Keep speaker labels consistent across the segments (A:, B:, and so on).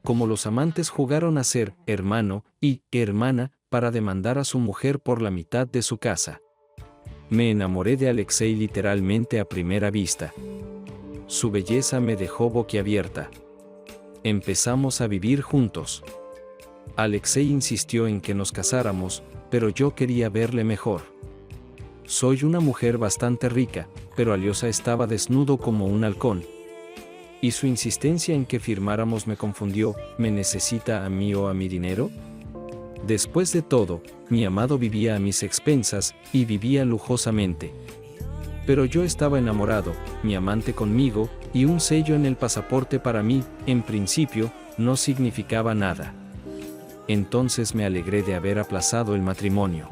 A: como los amantes jugaron a ser hermano y hermana para demandar a su mujer por la mitad de su casa. Me enamoré de Alexei literalmente a primera vista. Su belleza me dejó boquiabierta. Empezamos a vivir juntos. Alexei insistió en que nos casáramos, pero yo quería verle mejor. Soy una mujer bastante rica, pero Alyosha estaba desnudo como un halcón. Y su insistencia en que firmáramos me confundió. ¿Me necesita a mí o a mi dinero? Después de todo, mi amado vivía a mis expensas y vivía lujosamente. Pero yo estaba enamorado, mi amante conmigo, y un sello en el pasaporte para mí, en principio, no significaba nada. Entonces me alegré de haber aplazado el matrimonio.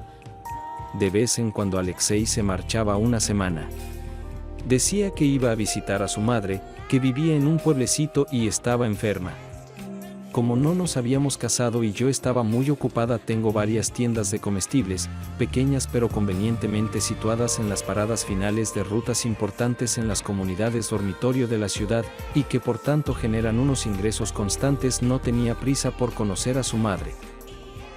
A: De vez en cuando Alexei se marchaba una semana. Decía que iba a visitar a su madre, que vivía en un pueblecito y estaba enferma. Como no nos habíamos casado y yo estaba muy ocupada, tengo varias tiendas de comestibles, pequeñas pero convenientemente situadas en las paradas finales de rutas importantes en las comunidades dormitorio de la ciudad, y que por tanto generan unos ingresos constantes. No tenía prisa por conocer a su madre.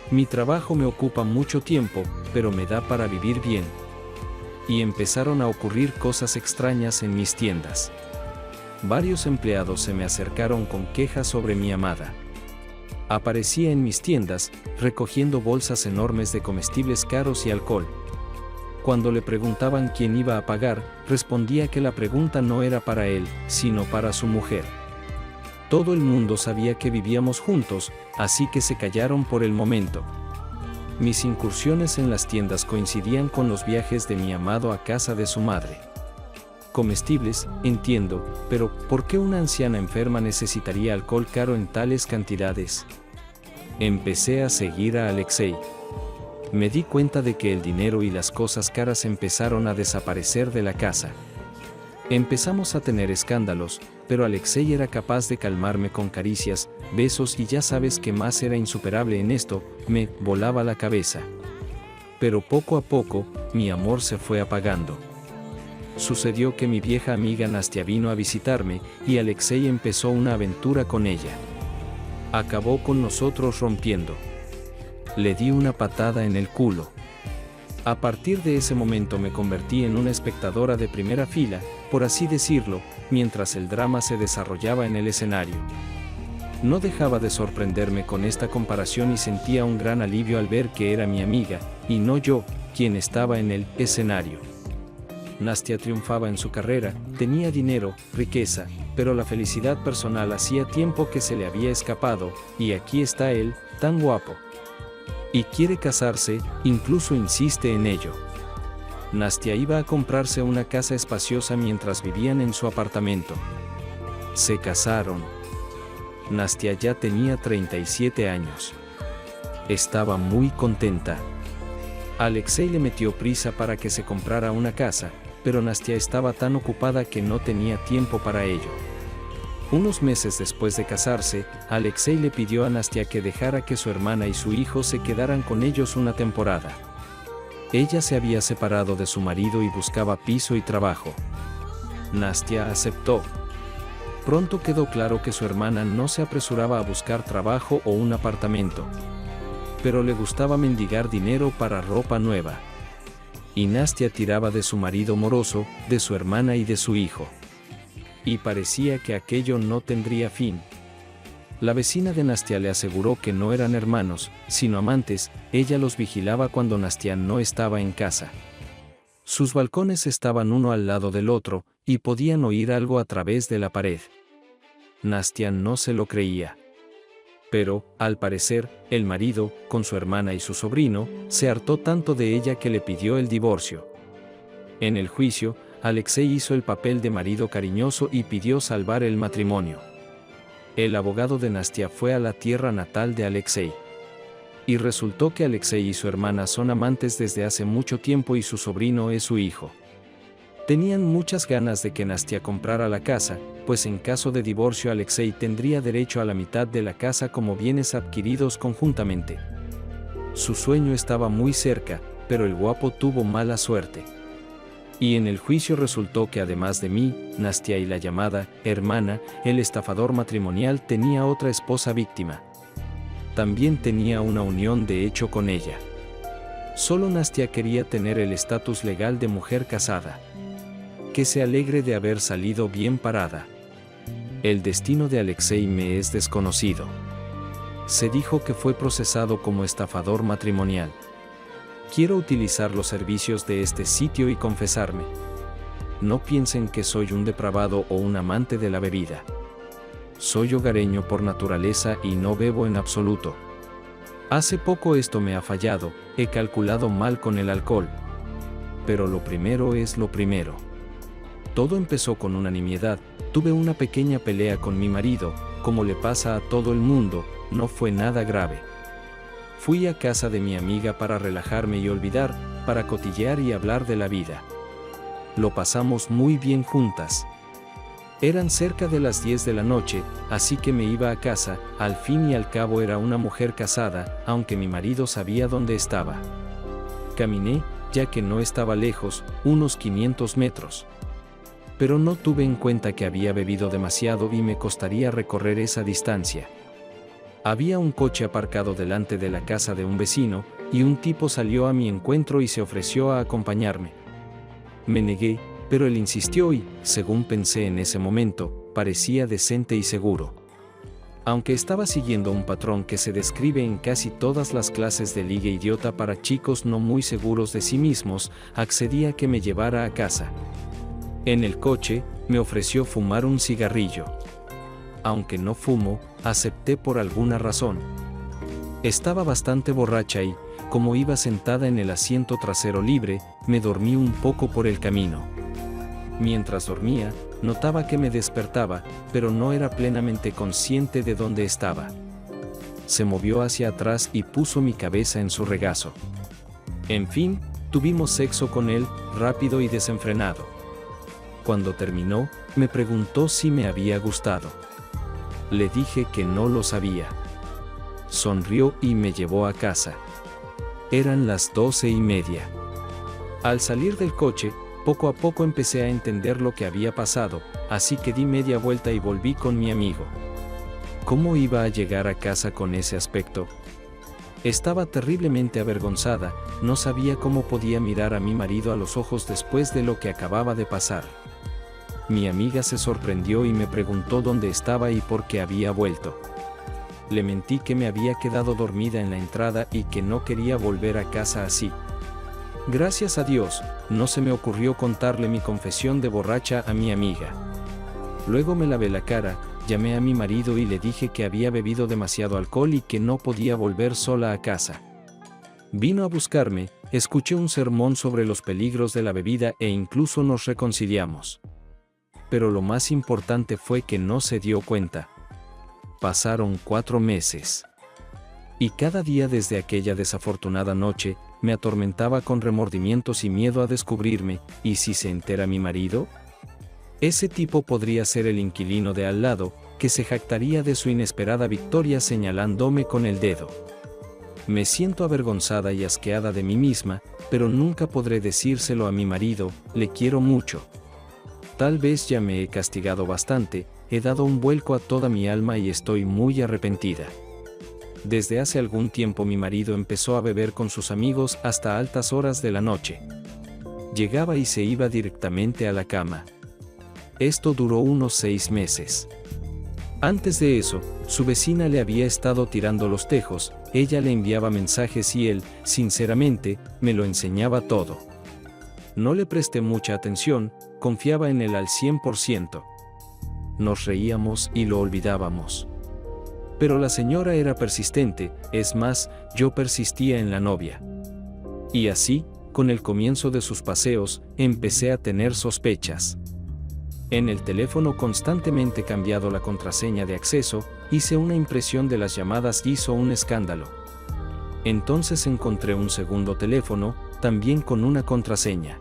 A: Mi trabajo me ocupa mucho tiempo, pero me da para vivir bien. Y empezaron a ocurrir cosas extrañas en mis tiendas. Varios empleados se me acercaron con quejas sobre mi amada. Aparecía en mis tiendas, recogiendo bolsas enormes de comestibles caros y alcohol. Cuando le preguntaban quién iba a pagar, respondía que la pregunta no era para él, sino para su mujer. Todo el mundo sabía que vivíamos juntos, así que se callaron por el momento. Mis incursiones en las tiendas coincidían con los viajes de mi amado a casa de su madre. Comestibles, entiendo, pero ¿por qué una anciana enferma necesitaría alcohol caro en tales cantidades? Empecé a seguir a Alexei. Me di cuenta de que el dinero y las cosas caras empezaron a desaparecer de la casa. Empezamos a tener escándalos, pero Alexei era capaz de calmarme con caricias, besos y ya sabes qué más era insuperable en esto, me volaba la cabeza. Pero poco a poco, mi amor se fue apagando. Sucedió que mi vieja amiga Nastia vino a visitarme, y Alexei empezó una aventura con ella. Acabó con nosotros rompiendo. Le di una patada en el culo. A partir de ese momento me convertí en una espectadora de primera fila, por así decirlo, mientras el drama se desarrollaba en el escenario. No dejaba de sorprenderme con esta comparación y sentía un gran alivio al ver que era mi amiga, y no yo, quien estaba en el escenario. Nastia triunfaba en su carrera, tenía dinero, riqueza, pero la felicidad personal hacía tiempo que se le había escapado, y aquí está él, tan guapo. Y quiere casarse, incluso insiste en ello. Nastia iba a comprarse una casa espaciosa mientras vivían en su apartamento. Se casaron. Nastia ya tenía 37 años. Estaba muy contenta. Alexei le metió prisa para que se comprara una casa, pero Nastia estaba tan ocupada que no tenía tiempo para ello. Unos meses después de casarse, Alexei le pidió a Nastia que dejara que su hermana y su hijo se quedaran con ellos una temporada. Ella se había separado de su marido y buscaba piso y trabajo. Nastia aceptó. Pronto quedó claro que su hermana no se apresuraba a buscar trabajo o un apartamento, pero le gustaba mendigar dinero para ropa nueva. Y Nastia tiraba de su marido moroso, de su hermana y de su hijo. Y parecía que aquello no tendría fin. La vecina de Nastia le aseguró que no eran hermanos, sino amantes. Ella los vigilaba cuando Nastia no estaba en casa. Sus balcones estaban uno al lado del otro, y podían oír algo a través de la pared. Nastia no se lo creía. Pero, al parecer, el marido, con su hermana y su sobrino, se hartó tanto de ella que le pidió el divorcio. En el juicio, Alexei hizo el papel de marido cariñoso y pidió salvar el matrimonio. El abogado de Nastia fue a la tierra natal de Alexei. Y resultó que Alexei y su hermana son amantes desde hace mucho tiempo y su sobrino es su hijo. Tenían muchas ganas de que Nastia comprara la casa, pues en caso de divorcio Alexei tendría derecho a la mitad de la casa como bienes adquiridos conjuntamente. Su sueño estaba muy cerca, pero el guapo tuvo mala suerte. Y en el juicio resultó que además de mí, Nastia y la llamada hermana, el estafador matrimonial tenía otra esposa víctima. También tenía una unión de hecho con ella. Solo Nastia quería tener el estatus legal de mujer casada. Que se alegre de haber salido bien parada. El destino de Alexei me es desconocido. Se dijo que fue procesado como estafador matrimonial. Quiero utilizar los servicios de este sitio y confesarme. No piensen que soy un depravado o un amante de la bebida. Soy hogareño por naturaleza y no bebo en absoluto. Hace poco esto me ha fallado, he calculado mal con el alcohol. Pero lo primero es lo primero. Todo empezó con una nimiedad, tuve una pequeña pelea con mi marido, como le pasa a todo el mundo, no fue nada grave. Fui a casa de mi amiga para relajarme y olvidar, para cotillear y hablar de la vida. Lo pasamos muy bien juntas. Eran cerca de las 10 de la noche, así que me iba a casa, al fin y al cabo era una mujer casada, aunque mi marido sabía dónde estaba. Caminé, ya que no estaba lejos, unos 500 metros. Pero no tuve en cuenta que había bebido demasiado y me costaría recorrer esa distancia. Había un coche aparcado delante de la casa de un vecino, y un tipo salió a mi encuentro y se ofreció a acompañarme. Me negué, pero él insistió y, según pensé en ese momento, parecía decente y seguro. Aunque estaba siguiendo un patrón que se describe en casi todas las clases de ligue idiota para chicos no muy seguros de sí mismos, accedí a que me llevara a casa. En el coche, me ofreció fumar un cigarrillo. Aunque no fumo, acepté por alguna razón. Estaba bastante borracha y, como iba sentada en el asiento trasero libre, me dormí un poco por el camino. Mientras dormía, notaba que me despertaba, pero no era plenamente consciente de dónde estaba. Se movió hacia atrás y puso mi cabeza en su regazo. En fin, tuvimos sexo con él, rápido y desenfrenado. Cuando terminó, me preguntó si me había gustado. Le dije que no lo sabía. Sonrió y me llevó a casa. Eran las 12:30. Al salir del coche, poco a poco empecé a entender lo que había pasado, así que di media vuelta y volví con mi amigo. ¿Cómo iba a llegar a casa con ese aspecto? Estaba terriblemente avergonzada, no sabía cómo podía mirar a mi marido a los ojos después de lo que acababa de pasar. Mi amiga se sorprendió y me preguntó dónde estaba y por qué había vuelto. Le mentí que me había quedado dormida en la entrada y que no quería volver a casa así. Gracias a Dios, no se me ocurrió contarle mi confesión de borracha a mi amiga. Luego me lavé la cara, llamé a mi marido y le dije que había bebido demasiado alcohol y que no podía volver sola a casa. Vino a buscarme, escuché un sermón sobre los peligros de la bebida e incluso nos reconciliamos. Pero lo más importante fue que no se dio cuenta. Pasaron 4 meses. Y cada día desde aquella desafortunada noche, me atormentaba con remordimientos y miedo a descubrirme, ¿y si se entera mi marido? Ese tipo podría ser el inquilino de al lado, que se jactaría de su inesperada victoria señalándome con el dedo. Me siento avergonzada y asqueada de mí misma, pero nunca podré decírselo a mi marido, le quiero mucho. Tal vez ya me he castigado bastante, he dado un vuelco a toda mi alma y estoy muy arrepentida. Desde hace algún tiempo mi marido empezó a beber con sus amigos hasta altas horas de la noche. Llegaba y se iba directamente a la cama. Esto duró unos 6 meses. Antes de eso, su vecina le había estado tirando los tejos, ella le enviaba mensajes y él, sinceramente, me lo enseñaba todo. No le presté mucha atención, confiaba en él al 100%. Nos reíamos y lo olvidábamos. Pero la señora era persistente, es más, yo persistía en la novia. Y así, con el comienzo de sus paseos, empecé a tener sospechas. En el teléfono constantemente cambiado la contraseña de acceso, hice una impresión de las llamadas y hizo un escándalo. Entonces encontré un segundo teléfono, también con una contraseña.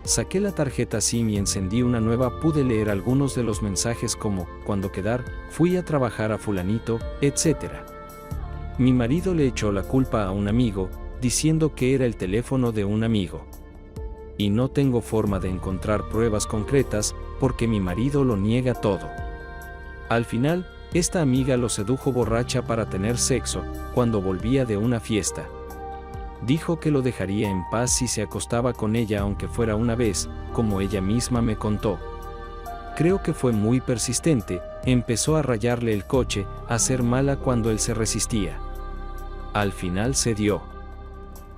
A: Saqué la tarjeta SIM y encendí una nueva. Pude leer algunos de los mensajes como, cuándo quedar, fui a trabajar a fulanito, etc. Mi marido le echó la culpa a un amigo, diciendo que era el teléfono de un amigo. Y no tengo forma de encontrar pruebas concretas, porque mi marido lo niega todo. Al final, esta amiga lo sedujo borracha para tener sexo, cuando volvía de una fiesta. Dijo que lo dejaría en paz si se acostaba con ella aunque fuera una vez, como ella misma me contó. Creo que fue muy persistente, empezó a rayarle el coche, a ser mala cuando él se resistía. Al final cedió.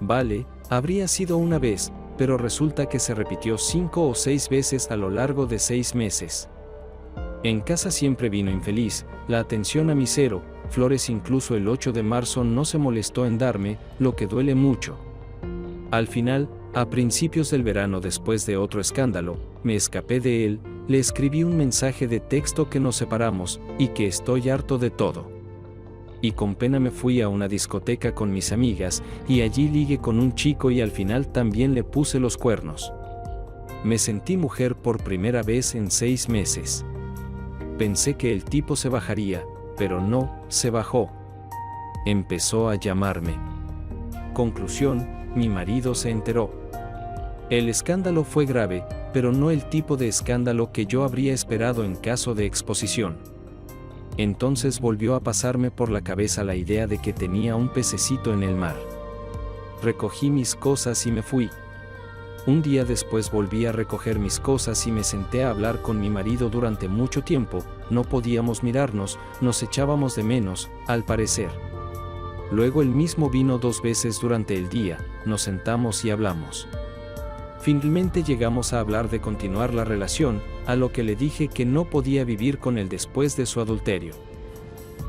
A: Vale, habría sido una vez, pero resulta que se repitió 5 o 6 veces a lo largo de 6 meses. En casa siempre vino infeliz, la atención a mi cero, flores incluso el 8 de marzo no se molestó en darme, lo que duele mucho. Al final, a principios del verano después de otro escándalo, me escapé de él, le escribí un mensaje de texto que nos separamos, y que estoy harto de todo. Y con pena me fui a una discoteca con mis amigas, y allí ligué con un chico y al final también le puse los cuernos. Me sentí mujer por primera vez en 6 meses. Pensé que el tipo se bajaría, pero no, se bajó. Empezó a llamarme. Conclusión, mi marido se enteró. El escándalo fue grave, pero no el tipo de escándalo que yo habría esperado en caso de exposición. Entonces volvió a pasarme por la cabeza la idea de que tenía un pececito en el mar. Recogí mis cosas y me fui. Un día después volví a recoger mis cosas y me senté a hablar con mi marido durante mucho tiempo, no podíamos mirarnos, nos echábamos de menos, al parecer. Luego él mismo vino 2 veces durante el día, nos sentamos y hablamos. Finalmente llegamos a hablar de continuar la relación, a lo que le dije que no podía vivir con él después de su adulterio.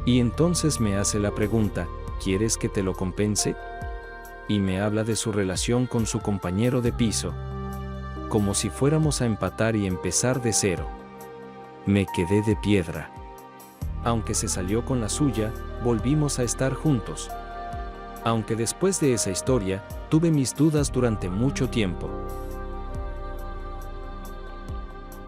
A: Y entonces me hace la pregunta, ¿quieres que te lo compense? Y me habla de su relación con su compañero de piso. Como si fuéramos a empatar y empezar de cero. Me quedé de piedra. Aunque se salió con la suya, volvimos a estar juntos. Aunque después de esa historia, tuve mis dudas durante mucho tiempo.